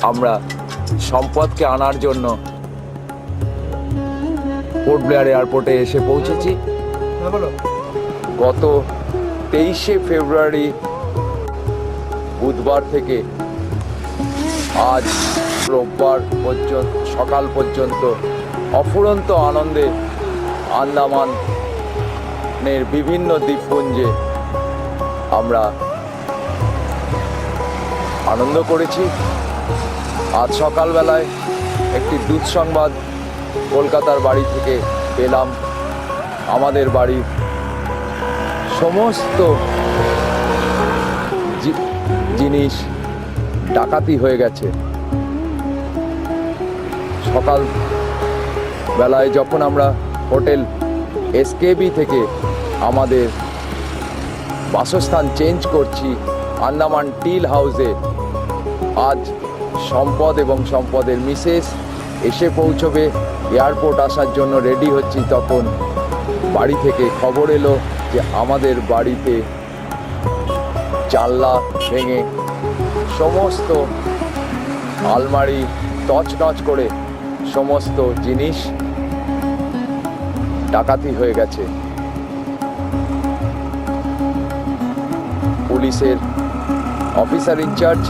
আমরা সম্পদকে আনার জন্য পোর্ট ব্লেয়ার এয়ারপোর্টে এসে পৌঁছেছি। গত 23শে ফেব্রুয়ারি বুধবার থেকে আজ রোববার পর্যন্ত সকাল পর্যন্ত অফুরন্ত আনন্দে আন্দামানের বিভিন্ন দ্বীপপুঞ্জে আমরা আনন্দ করেছি। আজ সকালবেলায় একটি দুঃসংবাদ কলকাতার বাড়ি থেকে পেলাম। আমাদের বাড়ির সমস্ত জিনিস ডাকাতি হয়ে গেছে। সকাল বেলায় যখন আমরা হোটেল এসকেবি থেকে আমাদের বাসস্থান চেঞ্জ করছি আন্দামান টিল হাউসে, আজ সম্পদ এবং সম্পদের মিসেস এসে পৌঁছবে, এয়ারপোর্ট আসার জন্য রেডি হচ্ছি, তখন বাড়ি থেকে খবর এলো যে আমাদের বাড়িতে জানলা ভেঙে সমস্ত আলমারি তছনছ করে সমস্ত জিনিস ডাকাতি হয়ে গেছে। পুলিশের অফিসার ইনচার্জ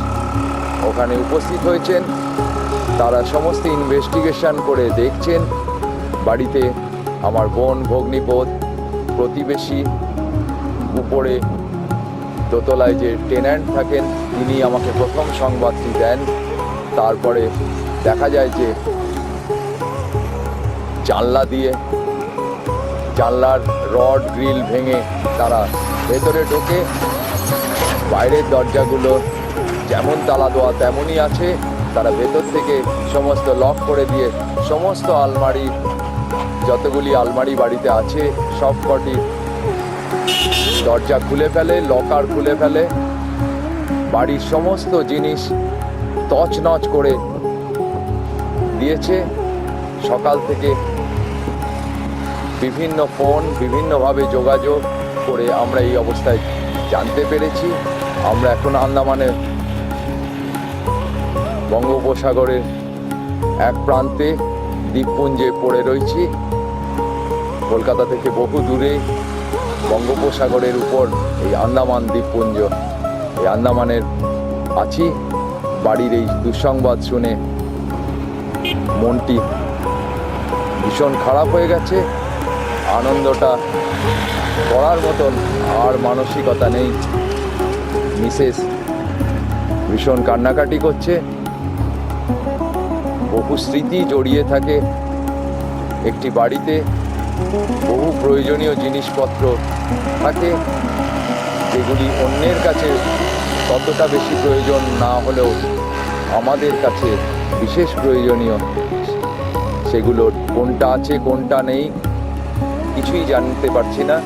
ওখানে উপস্থিত হয়েছেন। তারা সমস্ত ইনভেস্টিগেশন করে দেখছেন। বাড়িতে আমার বোন, ভগ্নিপোত, প্রতিবেশী, উপরে দোতলায় যে টেন্যান্ট থাকেন তিনি আমাকে প্রথম সংবাদটি দেন। তারপরে দেখা যায় যে জানলার রড গ্রিল ভেঙে তারা ভেতরে ঢোকে। বাইরের দরজাগুলো যেমন তালা দেওয়া তেমনই আছে। তারা ভেতর থেকে সমস্ত লক করে দিয়ে সমস্ত আলমারি, যতগুলি আলমারি বাড়িতে আছে সব কটি দরজা খুলে ফেলে, লকার খুলে ফেলে, বাড়ির সমস্ত জিনিস তছনছ করে দিয়েছে। সকাল থেকে বিভিন্ন ফোন, বিভিন্নভাবে যোগাযোগ করে আমরা এই অবস্থায় জানতে পেরেছি। আমরা এখন আন্দামানে বঙ্গোপসাগরের এক প্রান্তে দ্বীপপুঞ্জে পড়ে রয়েছি। কলকাতা থেকে বহু দূরে বঙ্গোপসাগরের উপর এই আন্দামান দ্বীপপুঞ্জ, এই আন্দামানের আছি। বাড়ির এই দুঃসংবাদ শুনে মনটি ভীষণ খারাপ হয়ে গেছে। আনন্দটা করার মতন আর মানসিকতা নেই। মিসেস ভীষণ কান্নাকাটি করছে। বহু স্মৃতি জড়িয়ে থাকে একটি বাড়িতে, বহু প্রয়োজনীয় জিনিসপত্র থাকে যেগুলি অন্যের কাছে ততটা বেশি প্রয়োজন না হলেও আমাদের কাছে বিশেষ প্রয়োজনীয়। সেগুলোর কোনটা আছে কোনটা নেই কিছুই জানতে পারছি না।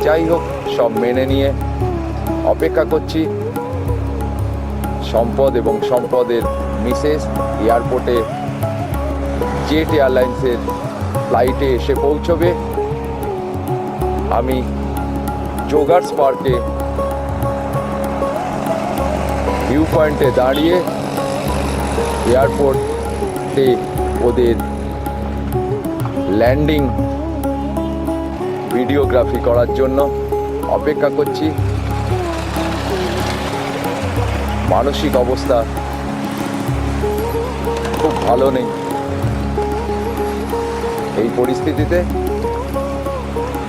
যাই হোক, সব মেনে নিয়ে অপেক্ষা করছি সম্পদ এবং সম্পদের মিসেস এয়ারপোর্টে জেট এয়ারলাইন্সের ফ্লাইটে এসে পৌঁছবে। আমি জোগার্স পার্কে ভিউ পয়েন্টে দাঁড়িয়ে এয়ারপোর্টে ওদের ল্যান্ডিং ভিডিওগ্রাফি করার জন্য অপেক্ষা করছি। মানসিক অবস্থা খুব ভালো নেই এই পরিস্থিতিতে,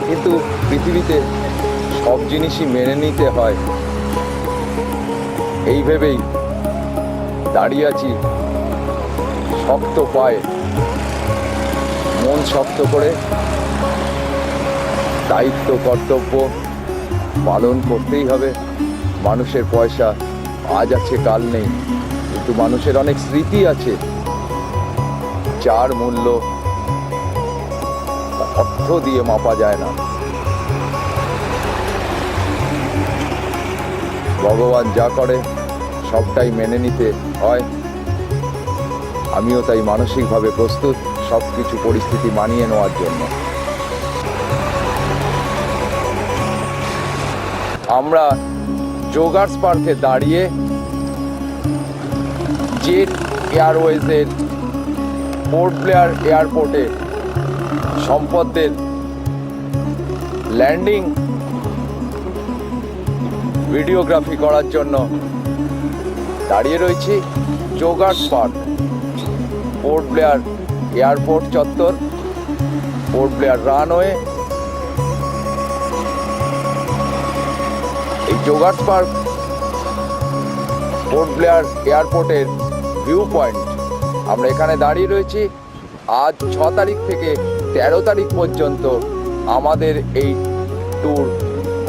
কিন্তু পৃথিবীতে সব জিনিসই মেনে নিতে হয় এই ভেবেই দাঁড়িয়ে আছি শক্ত পায়ে, মন শক্ত করে। দায়িত্ব কর্তব্য পালন করতেই হবে। মানুষের পয়সা আজ আছে কাল নেই, কিন্তু মানুষের অনেক স্মৃতি আছে যার মূল্য অর্থ দিয়ে মাপা যায় না। ভগবান যা করে সবটাই মেনে নিতে হয়। আমিও তাই মানসিকভাবে প্রস্তুত সব কিছু পরিস্থিতি মানিয়ে নেওয়ার জন্য। আমরা জোগার্স পার্কে দাঁড়িয়ে জেট এয়ারওয়েজের পোর্ট ব্লেয়ার এয়ারপোর্টে সম্পদদের ল্যান্ডিং ভিডিওগ্রাফি করার জন্য দাঁড়িয়ে রয়েছি joggers park, port Blair airport চত্বর, পোর্ট ব্লেয়ার রানওয়ে। এই জোগার্স পার্ক পোর্ট ব্লেয়ার এয়ারপোর্টের ভিউ পয়েন্ট। আমরা এখানে দাঁড়িয়ে রয়েছি। আজ 6 তারিখ থেকে 13 তারিখ পর্যন্ত আমাদের এই ট্যুর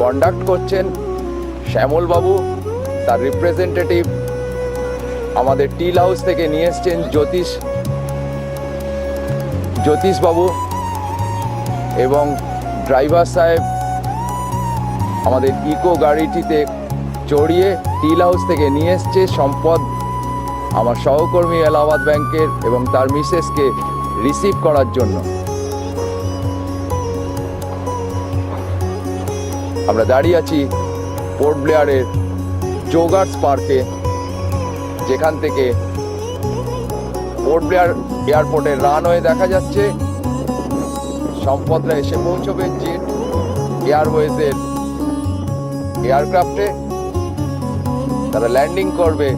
কন্ডাক্ট করছেন শ্যামলবাবু, তার রিপ্রেজেন্টেটিভ আমাদের টিল হাউস থেকে নিয়ে এসছেন জ্যোতিষবাবু, এবং ড্রাইভার সাহেব আমাদের ইকো গাড়িটিতে চড়িয়ে টিল হাউস থেকে নিয়ে এসছে সম্পদ, আমার সহকর্মী এলাহাবাদ ব্যাংকের, এবং তার মিসেসকে রিসিভ করার জন্য। আমরা দাঁড়িয়ে আছি পোর্ট ব্লেয়ারের জোগার্স পার্কে, যেখান থেকে পোর্ট ব্লেয়ার এয়ারপোর্টের রানওয়ে দেখা যাচ্ছে। সম্পদরা এসে পৌঁছবে জেট এয়ারওয়েজের এয়ারক্রাফটে। তারা ল্যান্ডিং করবে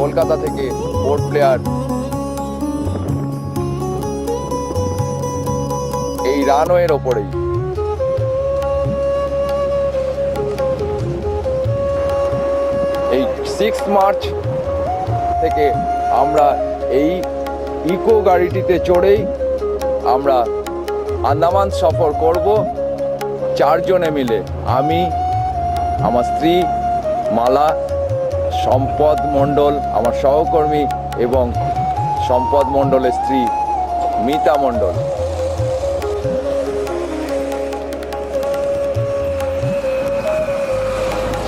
কলকাতা থেকে পোর্ট ব্লেয়ার এই রানওয়ের ওপরেই। এই 6 মার্চ থেকে আমরা এই ইকো গাড়িটিতে চড়েই আমরা আন্দামান সফর করব 4 জনে মিলে। আমি, আমার স্ত্রী মালা, সম্পদ মণ্ডল আমার সহকর্মী, এবং সম্পদ মণ্ডলের স্ত্রী মিতা মণ্ডল।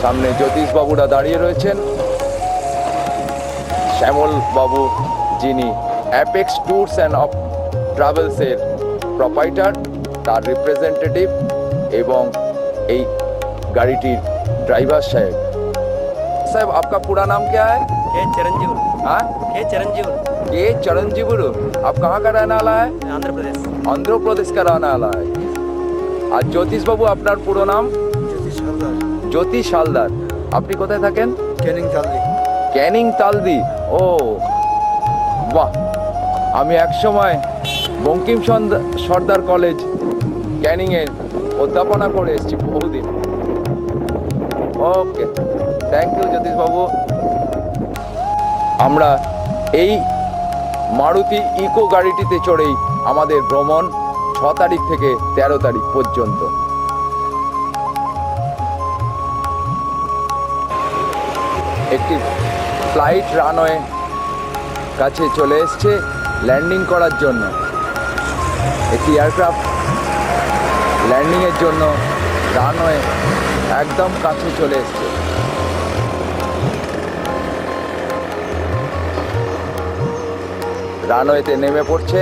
সামনে জ্যোতিষবাবুরা দাঁড়িয়ে রয়েছেন। শ্যামল বাবু, যিনি অ্যাপেক্স ট্যুরস অ্যান্ড ট্রাভেলসের প্রোপাইটার, তার রিপ্রেজেন্টেটিভ, এবং এই গাড়িটির ड्राइवर साहब आपका पूरा नाम क्या है? के चिरंजीव। हाँ, के चिरंजीव। के चिरंजीव। आप कहाँ का रहने वाला है? आंध्र प्रदेश। आंध्र प्रदेश का रहने वाला है। আর জ্যোতিষ বাবু, আপনার পুরো নাম? জ্যোতিষ হালদার। জ্যোতিষ হালদার। আপনি কোথায় থাকেন? ক্যানিং তালদি। ক্যানিং তালদি। ও বাহ, আমি একসময় বঙ্কিম সর্দার কলেজ ক্যানিংয়ে অধ্যাপনা করে এসেছি বহুদিন। ওকে, থ্যাংক ইউ জ্যোতিষবাবু। আমরা এই মারুতি ইকো গাড়িটিতে চড়েই আমাদের ভ্রমণ 6 তারিখ থেকে 13 তারিখ পর্যন্ত। একটি ফ্লাইট রানওয়ে কাছে চলে এসছে ল্যান্ডিং করার জন্য। একটি এয়ারক্রাফট ল্যান্ডিংয়ের জন্য রানওয়ে একদম কাছে চলে এসছে। রানওয়েতে নেমে পড়ছে।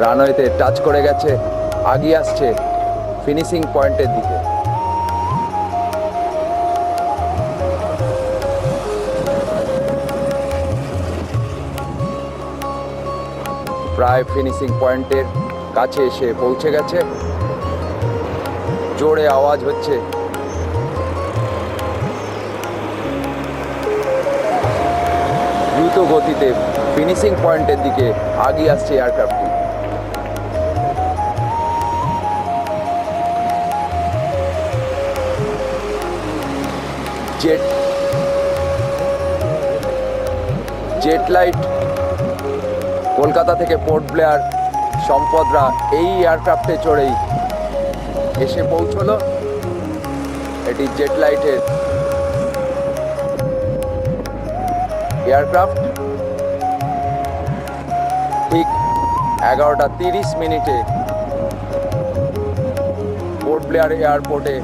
রানওয়েতে টাচ করে গেছে, আগিয়ে আসছে ফিনিশিং পয়েন্টের দিকে। প্রায় ফিনিশিং পয়েন্টের কাছে এসে পৌঁছে গেছে। জোরে আওয়াজ হচ্ছে। দ্রুত গতিতে ফিনিশিং পয়েন্টের দিকে আগিয়ে আসছে এয়ারক্রাফটটি। জেট লাইট কলকাতা থেকে পোর্ট ব্লেয়ার সম্পদরা এই এয়ারক্রাফটে চড়েই এসে পৌঁছলো। এটি জেট লাইটের এয়ারক্রাফট। ঠিক 11টা 30 মিনিটে পোর্ট ব্লেয়ার এয়ারপোর্টে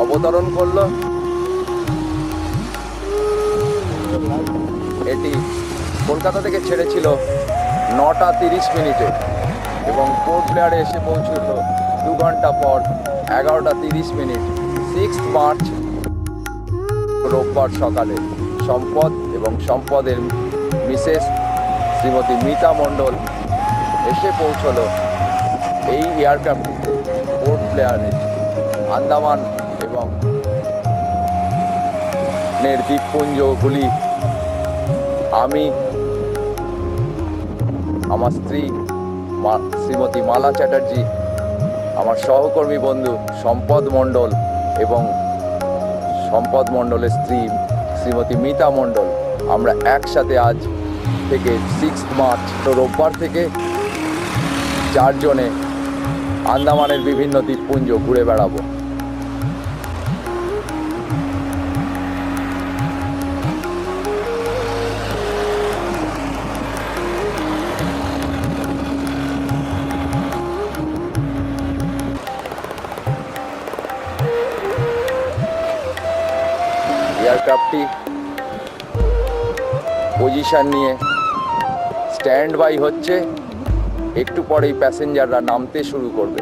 অবতরণ করলো। এটি কলকাতা থেকে ছেড়েছিল 9টা 30 মিনিটে এবং পোর্ট ব্লেয়ারে এসে পৌঁছল 2 ঘন্টা পর 11টা 30 মিনিট। 6 মার্চ রোববার সকালে সম্পদ এবং সম্পদের মিসেস শ্রীমতী মিতা মণ্ডল এসে পৌঁছলো এই এয়ারক্রাফটটিতে পোর্ট ব্লেয়ারে আন্দামান এবং দ্বীপপুঞ্জগুলি আমি, আমার স্ত্রী শ্রীমতী মালা চ্যাটার্জি, আমার সহকর্মী বন্ধু সম্পদ মণ্ডল এবং সম্পদ মণ্ডলের স্ত্রী শ্রীমতী মিতা মণ্ডল, আমরা একসাথে আজ থেকে 6 মার্চ রোববার থেকে 4 জনে আন্দামানের বিভিন্ন দ্বীপপুঞ্জ ঘুরে বেড়াবো। এয়ারক্রাফটটি পজিশন নিয়ে স্ট্যান্ড বাই হচ্ছে, একটু পরেই প্যাসেঞ্জাররা নামতে শুরু করবে।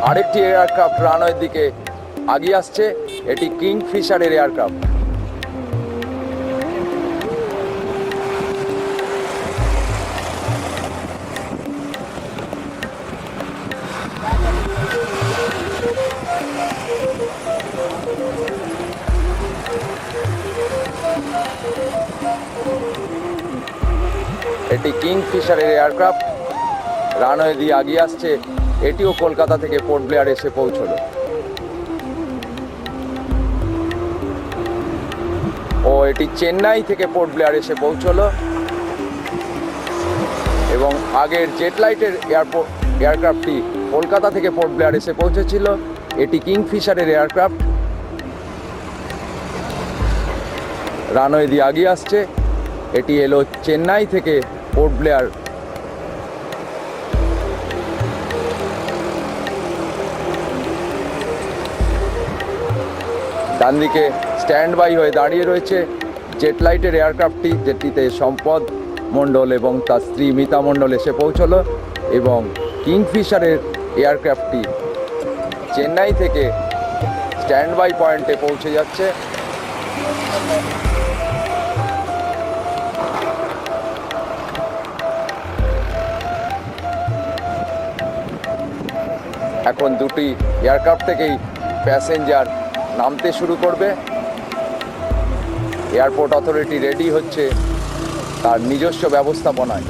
আরেকটি এয়ারক্রাফট রানওয়ের দিকে আগিয়ে আসছে, এটি কিংফিশারের এয়ারক্রাফট। এটি কিংফিশারের এয়ারক্রাফট রানওয়ে দিয়ে আগিয়ে আসছে, এটিও কলকাতা থেকে পোর্ট ব্লেয়ার এসে পৌঁছলো। ও এটি চেন্নাই থেকে পোর্ট ব্লেয়ার এসে পৌঁছলো এবং আগের জেটলাইটের এয়ারক্রাফটটি কলকাতা থেকে পোর্ট ব্লেয়ার এসে পৌঁছেছিল। এটি কিংফিশারের এয়ারক্রাফট রানওয়ে দিয়ে আগিয়ে আসছে, এটি এলো চেন্নাই থেকে পোর্ট ব্লেয়ার। ডান দিকে স্ট্যান্ড বাই হয়ে দাঁড়িয়ে রয়েছে জেটলাইটের এয়ারক্রাফটটি, যেটিতে সম্পদ মণ্ডল এবং তার স্ত্রী মিতা মণ্ডল এসে পৌঁছলো এবং কিংফিশারের এয়ারক্রাফটটি চেন্নাই থেকে স্ট্যান্ড বাই পয়েন্টে পৌঁছে যাচ্ছে। এখন দুটি এয়ারক্রাফট থেকেই প্যাসেঞ্জার নামতে শুরু করবে। এয়ারপোর্ট অথরিটি রেডি হচ্ছে তার নিজস্ব ব্যবস্থাপনায়।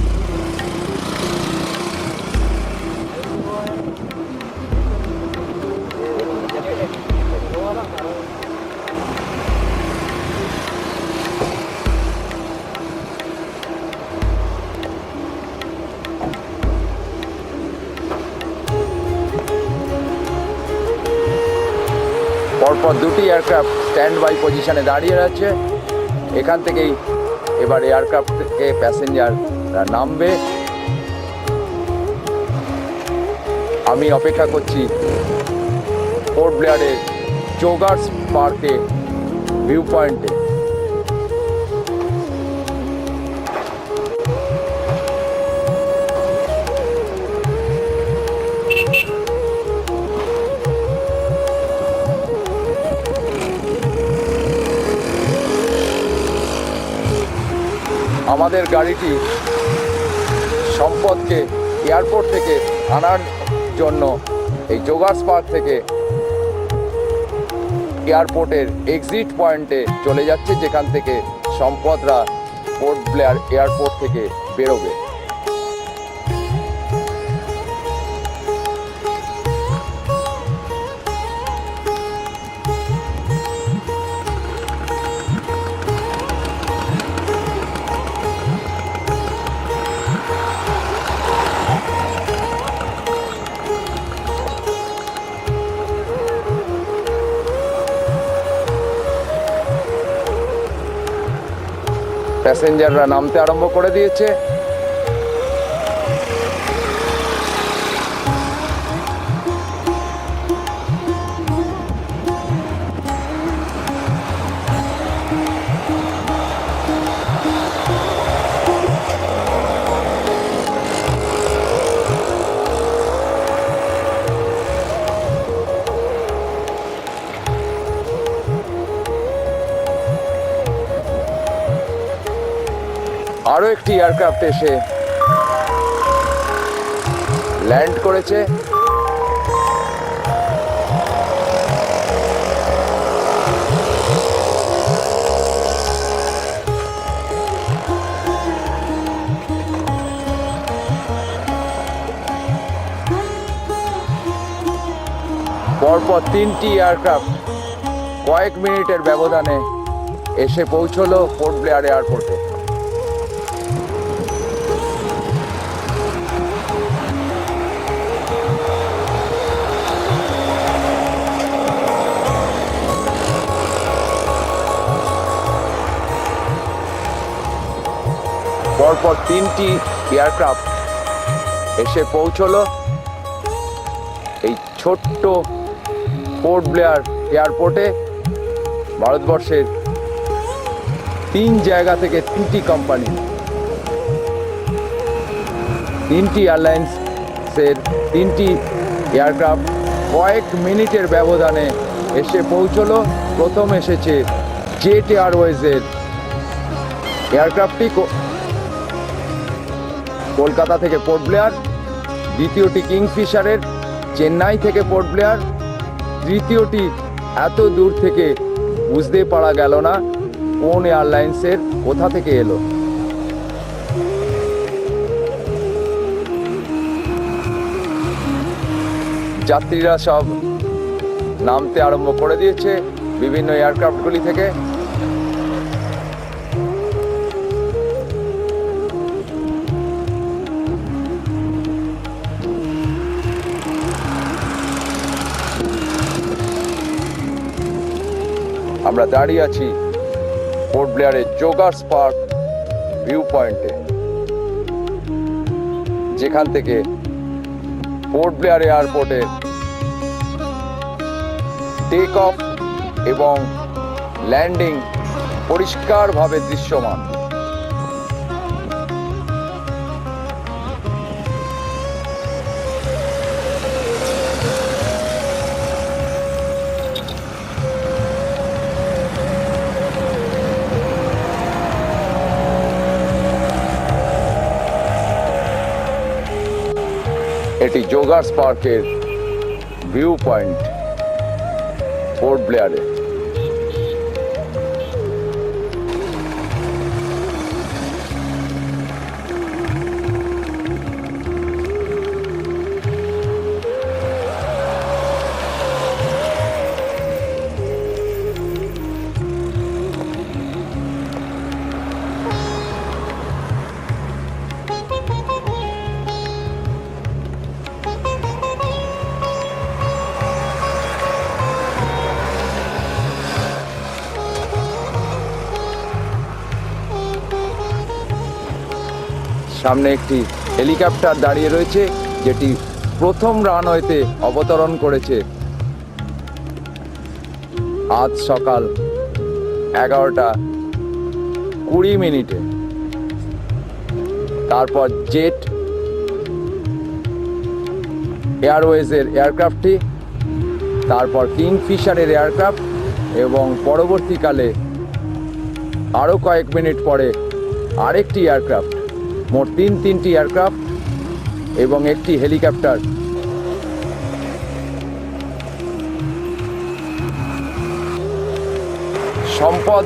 পরপর দুটি এয়ারক্রাফট স্ট্যান্ড বাই পজিশনে দাঁড়িয়ে আছে। এখান থেকেই এবার এয়ারক্রাফট থেকে প্যাসেঞ্জাররা নামবে। আমি অপেক্ষা করছি পোর্ট ব্লেয়ারের জোগার্স পার্কে ভিউ পয়েন্টে। আমাদের গাড়িটি সম্পদকে এয়ারপোর্ট থেকে আনার জন্য এই জোগার্স পার্ক থেকে এয়ারপোর্টের এক্সিট পয়েন্টে চলে যাচ্ছে, যেখান থেকে সম্পদরা পোর্ট ব্লেয়ার এয়ারপোর্ট থেকে বেরোবে। প্যাসেঞ্জাররা নামতে আরম্ভ করে দিয়েছে। আরো একটি এয়ারক্রাফট এসে ল্যান্ড করেছে। পরপর তিনটি এয়ারক্রাফট কয়েক মিনিটের ব্যবধানে এসে পৌঁছলো পোর্ট ব্লেয়ার এয়ারপোর্টে। পরপর তিনটি এয়ারক্রাফট এসে পৌঁছলো এই ছোট্ট পোর্ট ব্লেয়ার এয়ারপোর্টে। ভারতবর্ষের 3 জায়গা থেকে 3টি কোম্পানি, 3টি এয়ারলাইন্সের 3টি এয়ারক্রাফট কয়েক মিনিটের ব্যবধানে এসে পৌঁছলো। প্রথম এসেছে জেট এয়ারওয়েজের এয়ারক্রাফটটি কলকাতা থেকে পোর্ট ব্লেয়ার, দ্বিতীয়টি কিংফিশারের চেন্নাই থেকে পোর্ট ব্লেয়ার, তৃতীয়টি এত দূর থেকে বুঝতে পারা গেল না কোন এয়ারলাইন্সের কোথা থেকে এলো। যাত্রীরা সব নামতে আরম্ভ করে দিয়েছে বিভিন্ন এয়ারক্রাফটগুলি থেকে। আমরা দাঁড়িয়ে আছি পোর্ট ব্লেয়ারের জোগার্স পার্ক ভিউ পয়েন্টে, যেখান থেকে পোর্ট ব্লেয়ার এয়ারপোর্টে টেক অফ এবং ল্যান্ডিং পরিষ্কারভাবে দৃশ্যমান। এটি জোগার্স পার্কের ভিউ পয়েন্ট পোর্ট ব্লেয়ারে। সামনে একটি হেলিকপ্টার দাঁড়িয়ে রয়েছে, যেটি প্রথম রানওয়েতে অবতরণ করেছে আজ সকাল 11:20। তারপর জেট এয়ারওয়েজের এয়ারক্রাফটটি, তারপর কিংফিশারের এয়ারক্রাফট এবং পরবর্তীকালে আরও কয়েক মিনিট পরে আরেকটি এয়ারক্রাফট। মোট তিনটি এয়ারক্রাফট এবং একটি হেলিকপ্টার সম্পদ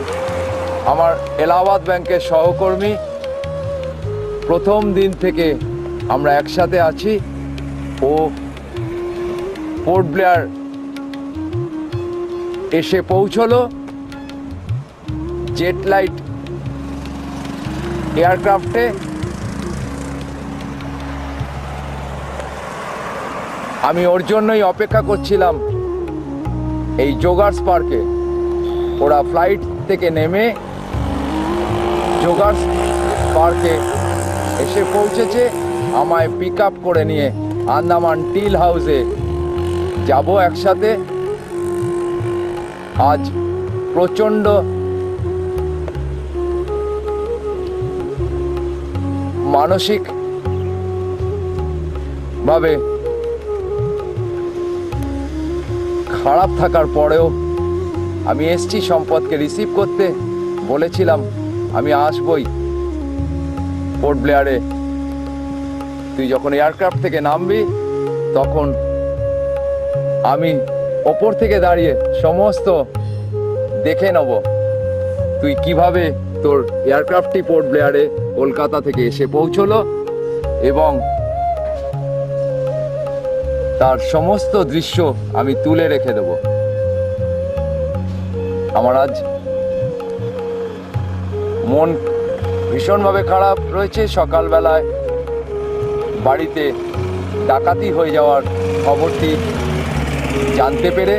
আমার এলাহাবাদ ব্যাংকের সহকর্মী। প্রথম দিন থেকে আমরা একসাথে আছি। ও পোর্ট ব্লেয়ার এসে পৌঁছলো জেট লাইট এয়ারক্রাফটে। আমি ওর জন্যই অপেক্ষা করছিলাম এই জোগার্স পার্কে। ওরা ফ্লাইট থেকে নেমে জোগার্স পার্কে এসে পৌঁছেছে। আমায় পিক আপ করে নিয়ে আন্দামান টিল হাউসে যাব একসাথে। আজ প্রচণ্ড মানসিক ভাবে খারাপ থাকার পরেও আমি এসছি সম্পদকে রিসিভ করতে। বলেছিলাম আমি আসবই পোর্ট ব্লেয়ারে। তুই যখন এয়ারক্রাফট থেকে নামবি তখন আমি ওপর থেকে দাঁড়িয়ে সমস্ত দেখে নেব তুই কিভাবে তোর এয়ারক্রাফটটি পোর্ট ব্লেয়ারে কলকাতা থেকে এসে পৌঁছলো এবং তার সমস্ত দৃশ্য আমি তুলে রেখে দেব। আমার আজ মন ভীষণভাবে খারাপ রয়েছে। সকালবেলায় বাড়িতে ডাকাতি হয়ে যাওয়ার খবরটি জানতে পেরে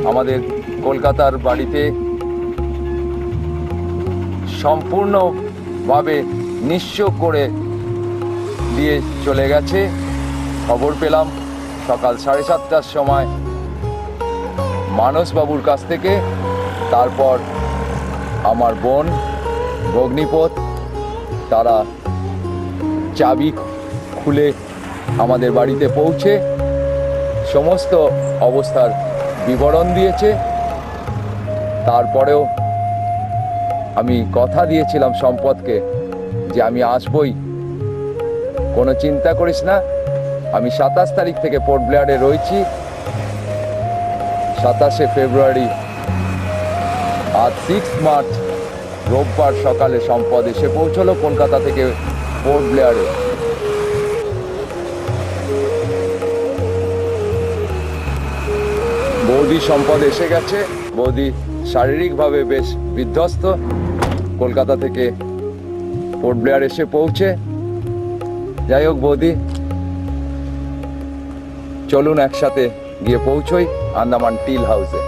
আমাদের কলকাতার বাড়িতে সম্পূর্ণভাবে নিঃস্ব করে দিয়ে চলে গেছে। খবর পেলাম সকাল 7:30টার সময় মানসবাবুর কাছ থেকে। তারপর আমার বোন ভগ্নিপথ তারা চাবি খুলে আমাদের বাড়িতে পৌঁছে সমস্ত অবস্থার বিবরণ দিয়েছে। তারপরেও আমি কথা দিয়েছিলাম সম্পদকে যে আমি আসবই, কোনো চিন্তা করিস না। আমি 27 তারিখ থেকে পোর্ট ব্লেয়ারে রয়েছি। 27শে ফেব্রুয়ারি আজ 6 মার্চ রোববার সকালে সম্পদ এসে পৌঁছলো কলকাতা থেকে পোর্ট ব্লেয়ারে। বৌদি সম্পদ এসে গেছে। বৌদি শারীরিকভাবে বেশ বিধ্বস্ত কলকাতা থেকে পোর্ট ব্লেয়ার এসে পৌঁছে। যাই হোক বৌদি, চলুন একসাথে গিয়ে পৌঁছোই আন্দামান টিল হাউসে।